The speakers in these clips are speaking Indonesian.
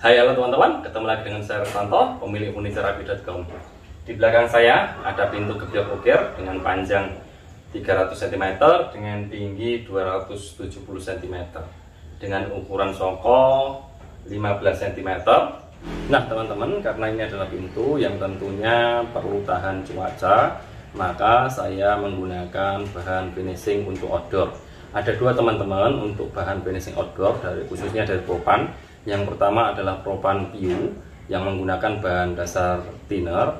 Hai, halo teman-teman, ketemu lagi dengan saya Resanto, pemilik furniturerapi.com. Di belakang saya ada pintu gebyok ukir dengan panjang 300 cm dengan tinggi 270 cm dengan ukuran songkok 15 cm. Nah teman-teman, karena ini adalah pintu yang tentunya perlu tahan cuaca, maka saya menggunakan bahan finishing untuk outdoor. Ada dua teman-teman untuk bahan finishing outdoor, khususnya dari Propan. Yang pertama adalah Propan PU yang menggunakan bahan dasar thinner.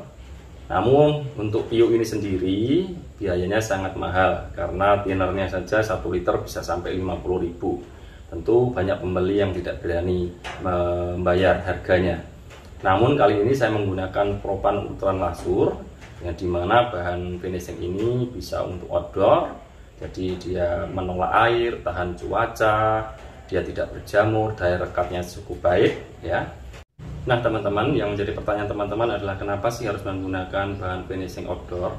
Namun untuk PU ini sendiri biayanya sangat mahal karena thinnernya saja 1 liter bisa sampai 50.000. Tentu banyak pembeli yang tidak berani membayar harganya. Namun kali ini saya menggunakan Propan Ultran Lasur yang dimana bahan finishing ini bisa untuk outdoor. Jadi dia menolak air, tahan cuaca, dia tidak berjamur, daya rekatnya cukup baik ya. Nah teman-teman, yang menjadi pertanyaan teman-teman adalah kenapa sih harus menggunakan bahan finishing outdoor.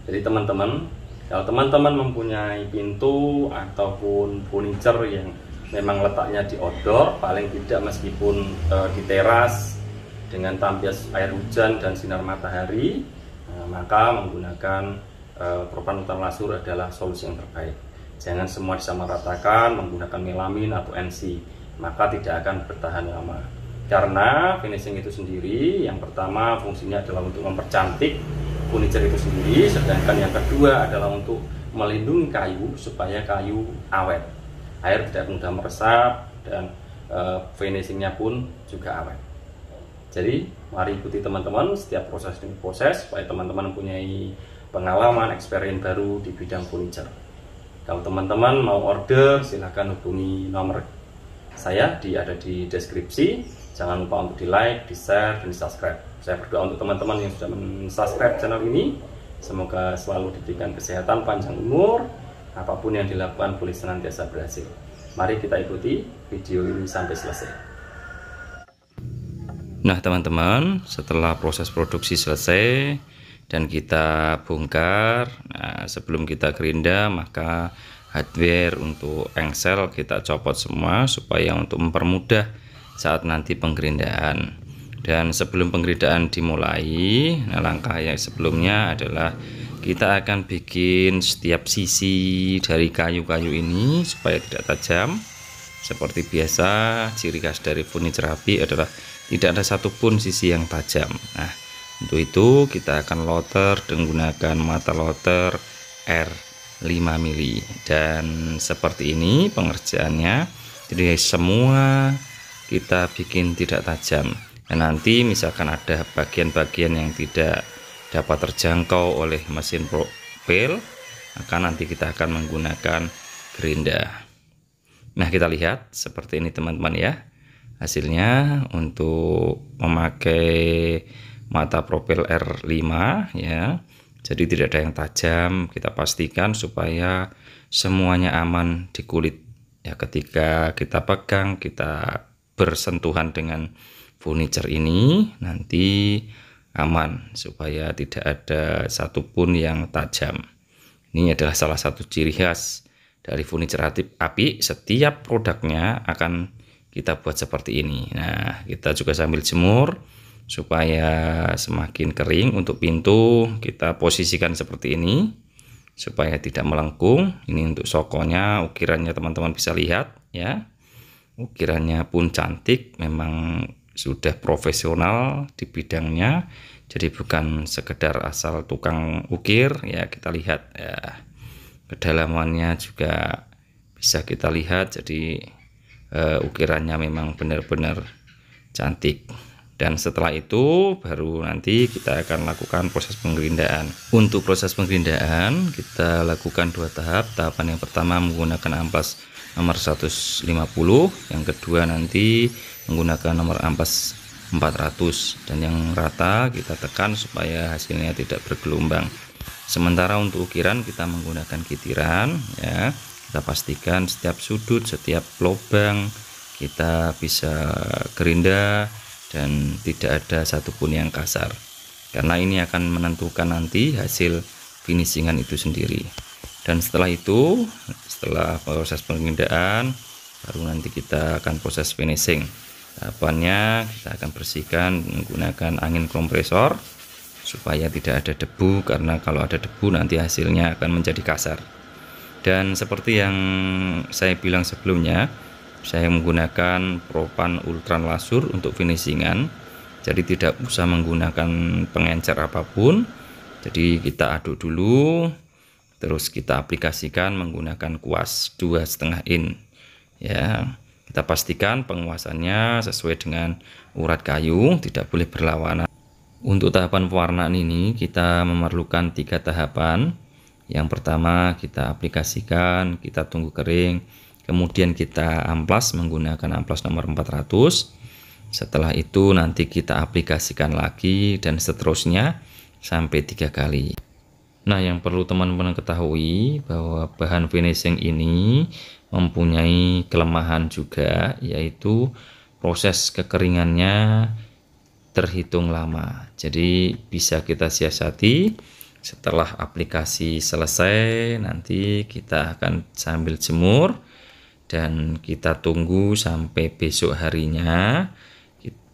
Jadi teman-teman, kalau teman-teman mempunyai pintu ataupun furniture yang memang letaknya di outdoor, paling tidak meskipun di teras dengan tampias air hujan dan sinar matahari, maka menggunakan Propan Ultran Lasur adalah solusi yang terbaik. Jangan semua disamaratakan menggunakan melamin atau NC, maka tidak akan bertahan lama. Karena finishing itu sendiri, yang pertama fungsinya adalah untuk mempercantik furniture itu sendiri, sedangkan yang kedua adalah untuk melindungi kayu supaya kayu awet. Air tidak mudah meresap dan finishingnya pun juga awet. Jadi mari ikuti teman-teman setiap proses demi proses supaya teman-teman mempunyai pengalaman, experience baru di bidang furniture. Kalau teman-teman mau order, silahkan hubungi nomor saya ada di deskripsi. Jangan lupa untuk di like, di share, dan di subscribe. Saya berdoa untuk teman-teman yang sudah subscribe channel ini, semoga selalu diberikan kesehatan, panjang umur, apapun yang dilakukan boleh senantiasa berhasil. Mari kita ikuti video ini sampai selesai. Nah teman-teman, setelah proses produksi selesai dan kita bongkar, nah sebelum kita gerinda maka hardware untuk engsel kita copot semua supaya untuk mempermudah saat nanti penggerindaan. Dan sebelum penggerindaan dimulai, nah langkah yang sebelumnya adalah kita akan bikin setiap sisi dari kayu-kayu ini supaya tidak tajam. Seperti biasa, ciri khas dari furniturerapi adalah tidak ada satupun sisi yang tajam. Nah untuk itu kita akan loter menggunakan mata loter R5 mili, dan seperti ini pengerjaannya. Jadi semua kita bikin tidak tajam. Dan nanti misalkan ada bagian-bagian yang tidak dapat terjangkau oleh mesin profil, maka nanti kita akan menggunakan gerinda. Nah kita lihat seperti ini teman-teman ya hasilnya untuk memakai mata profil R5 ya. Jadi tidak ada yang tajam, kita pastikan supaya semuanya aman di kulit ya. Ketika kita pegang, kita bersentuhan dengan furniture ini nanti aman supaya tidak ada satupun yang tajam. Ini adalah salah satu ciri khas dari furniturerapi. Setiap produknya akan kita buat seperti ini. Nah kita juga sambil jemur supaya semakin kering. Untuk pintu kita posisikan seperti ini supaya tidak melengkung. Ini untuk sokonya, ukirannya teman-teman bisa lihat ya, ukirannya pun cantik, memang sudah profesional di bidangnya, jadi bukan sekedar asal tukang ukir ya. Kita lihat ya, kedalamannya juga bisa kita lihat, jadi ukirannya memang benar-benar cantik. Dan setelah itu baru nanti kita akan lakukan proses penggerindaan. Untuk proses penggerindaan kita lakukan dua tahap. Tahapan yang pertama menggunakan amplas nomor 150, yang kedua nanti menggunakan nomor amplas 400, dan yang rata kita tekan supaya hasilnya tidak bergelombang. Sementara untuk ukiran kita menggunakan kitiran ya. Kita pastikan setiap sudut, setiap lubang kita bisa gerinda dan tidak ada satupun yang kasar, karena ini akan menentukan nanti hasil finishingan itu sendiri. Dan setelah itu, setelah proses penggerindaan baru nanti kita akan proses finishing. Tahapannya kita akan bersihkan menggunakan angin kompresor supaya tidak ada debu, karena kalau ada debu nanti hasilnya akan menjadi kasar. Dan seperti yang saya bilang sebelumnya, saya menggunakan propan ultran lasur untuk finishingan, jadi tidak usah menggunakan pengencer apapun. Jadi kita aduk dulu, terus kita aplikasikan menggunakan kuas 2,5 in ya. Kita pastikan penguasannya sesuai dengan urat kayu, tidak boleh berlawanan. Untuk tahapan pewarnaan ini kita memerlukan 3 tahapan. Yang pertama kita aplikasikan, kita tunggu kering, kemudian kita amplas menggunakan amplas nomor 400. Setelah itu nanti kita aplikasikan lagi dan seterusnya sampai 3 kali. Nah, yang perlu teman-teman ketahui bahwa bahan finishing ini mempunyai kelemahan juga, yaitu proses kekeringannya terhitung lama. Jadi bisa kita siasati. Setelah aplikasi selesai, nanti kita akan sambil jemur dan kita tunggu sampai besok harinya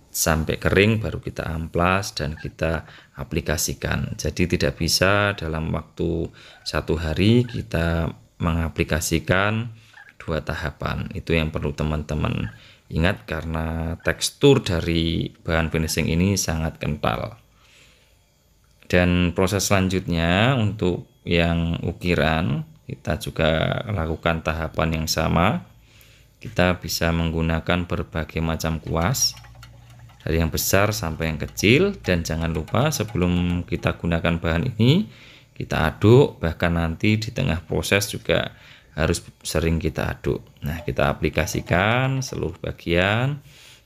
sampai kering, baru kita amplas dan kita aplikasikan. Jadi tidak bisa dalam waktu 1 hari kita mengaplikasikan 2 tahapan. Itu yang perlu teman-teman ingat, karena tekstur dari bahan finishing ini sangat kental. Dan proses selanjutnya untuk yang ukiran, kita juga lakukan tahapan yang sama. Kita bisa menggunakan berbagai macam kuas, dari yang besar sampai yang kecil. Dan jangan lupa sebelum kita gunakan bahan ini, kita aduk, bahkan nanti di tengah proses juga harus sering kita aduk. Nah, kita aplikasikan seluruh bagian,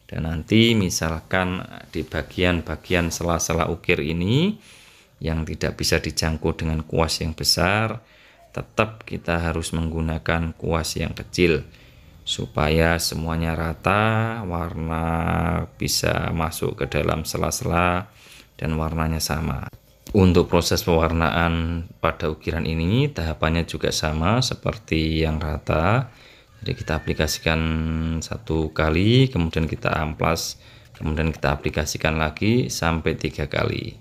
dan nanti misalkan di bagian-bagian sela-sela ukir ini yang tidak bisa dijangkau dengan kuas yang besar, tetap kita harus menggunakan kuas yang kecil supaya semuanya rata, warna bisa masuk ke dalam sela-sela dan warnanya sama. Untuk proses pewarnaan pada ukiran ini tahapannya juga sama seperti yang rata. Jadi kita aplikasikan 1 kali, kemudian kita amplas, kemudian kita aplikasikan lagi sampai 3 kali.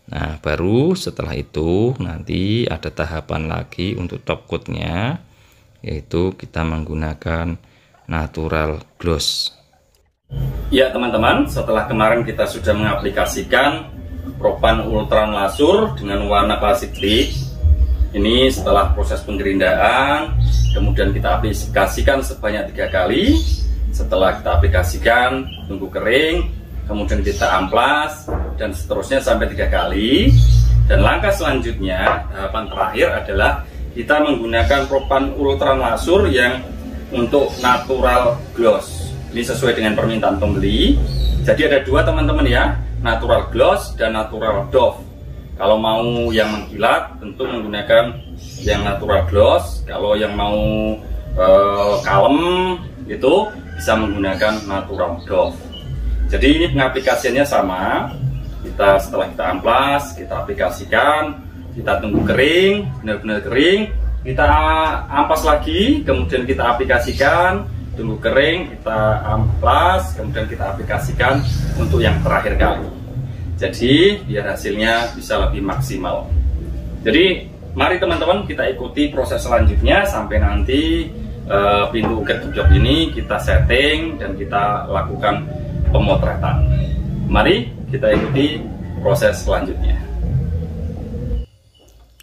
Nah, baru setelah itu nanti ada tahapan lagi untuk top coatnya, yaitu kita menggunakan natural gloss. Ya teman-teman, setelah kemarin kita sudah mengaplikasikan propan ultran lasur dengan warna klasik bleach. Ini setelah proses penggerindaan, kemudian kita aplikasikan sebanyak 3 kali. Setelah kita aplikasikan, tunggu kering, kemudian kita amplas dan seterusnya sampai 3 kali. Dan langkah selanjutnya, tahapan terakhir adalah kita menggunakan propan ultran lasur yang untuk natural gloss. Ini sesuai dengan permintaan pembeli. Jadi ada 2 teman-teman ya, natural gloss dan natural doff. Kalau mau yang mengkilat tentu menggunakan yang natural gloss. Kalau yang mau kalem itu bisa menggunakan natural doff. Jadi ini pengaplikasiannya sama. Setelah kita amplas, kita aplikasikan, kita tunggu kering, benar-benar kering, kita amplas lagi, kemudian kita aplikasikan, tunggu kering, kita amplas, kemudian kita aplikasikan untuk yang terakhir kali. Jadi biar hasilnya bisa lebih maksimal. Jadi mari teman-teman kita ikuti proses selanjutnya sampai nanti pintu ukir job ini kita setting dan kita lakukan pemotretan. Mari kita ikuti proses selanjutnya.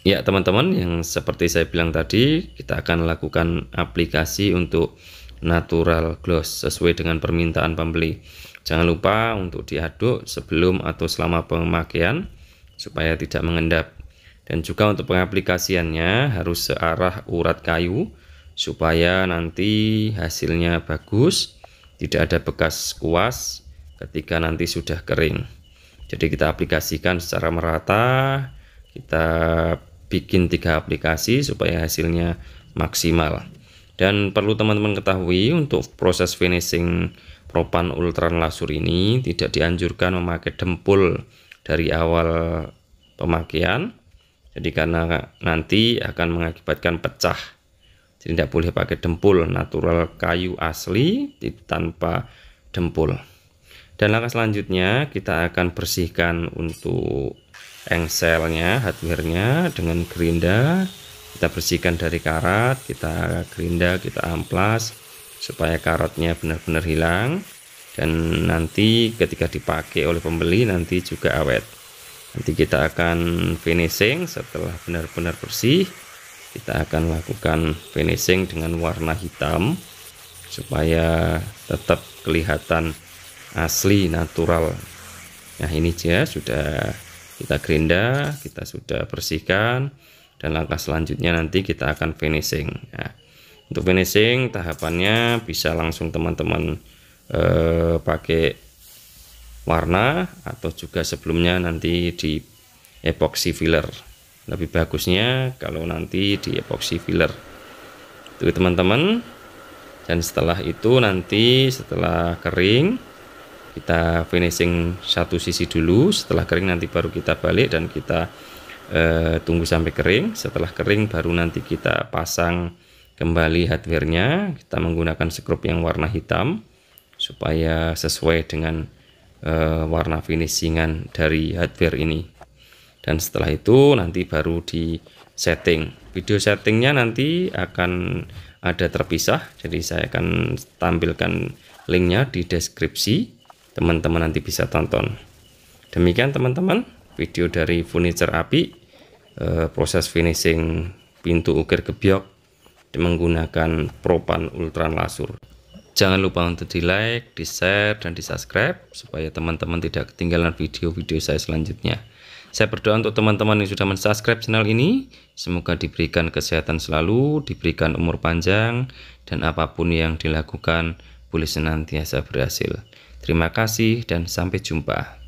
Ya teman-teman, yang seperti saya bilang tadi, kita akan lakukan aplikasi untuk natural gloss sesuai dengan permintaan pembeli. Jangan lupa untuk diaduk sebelum atau selama pemakaian supaya tidak mengendap. Dan juga untuk pengaplikasiannya harus searah urat kayu supaya nanti hasilnya bagus, tidak ada bekas kuas ketika nanti sudah kering. Jadi kita aplikasikan secara merata, kita bikin 3 aplikasi supaya hasilnya maksimal. Dan perlu teman-teman ketahui, untuk proses finishing propan ultran lasur ini tidak dianjurkan memakai dempul dari awal pemakaian. Jadi karena nanti akan mengakibatkan pecah. Jadi tidak boleh pakai dempul, natural kayu asli tanpa dempul. Dan langkah selanjutnya kita akan bersihkan untuk engselnya, hardware-nya dengan gerinda. Kita bersihkan dari karat, kita gerinda, kita amplas supaya karatnya benar-benar hilang, dan nanti ketika dipakai oleh pembeli nanti juga awet. Nanti kita akan finishing. Setelah benar-benar bersih, kita akan lakukan finishing dengan warna hitam supaya tetap kelihatan asli, natural. Nah, ini dia sudah kita gerinda, kita sudah bersihkan, dan langkah selanjutnya nanti kita akan finishing. Nah, untuk finishing tahapannya bisa langsung teman-teman pakai warna, atau juga sebelumnya nanti di epoxy filler. Lebih bagusnya kalau nanti di epoxy filler itu teman-teman. Dan setelah itu nanti setelah kering kita finishing satu sisi dulu. Setelah kering nanti baru kita balik dan kita tunggu sampai kering. Setelah kering baru nanti kita pasang kembali hardware-nya. Kita menggunakan skrup yang warna hitam supaya sesuai dengan warna finishingan dari hardware ini. Dan setelah itu nanti baru di setting. Video settingnya nanti akan ada terpisah, jadi saya akan tampilkan linknya di deskripsi. Teman-teman nanti bisa tonton. Demikian teman-teman video dari furniture API, proses finishing pintu ukir gebyok menggunakan Propan Ultran Lasur. Jangan lupa untuk di like, di share, dan di subscribe supaya teman-teman tidak ketinggalan video-video saya selanjutnya. Saya berdoa untuk teman-teman yang sudah mensubscribe channel ini, semoga diberikan kesehatan selalu, diberikan umur panjang, dan apapun yang dilakukan boleh senantiasa berhasil. Terima kasih dan sampai jumpa.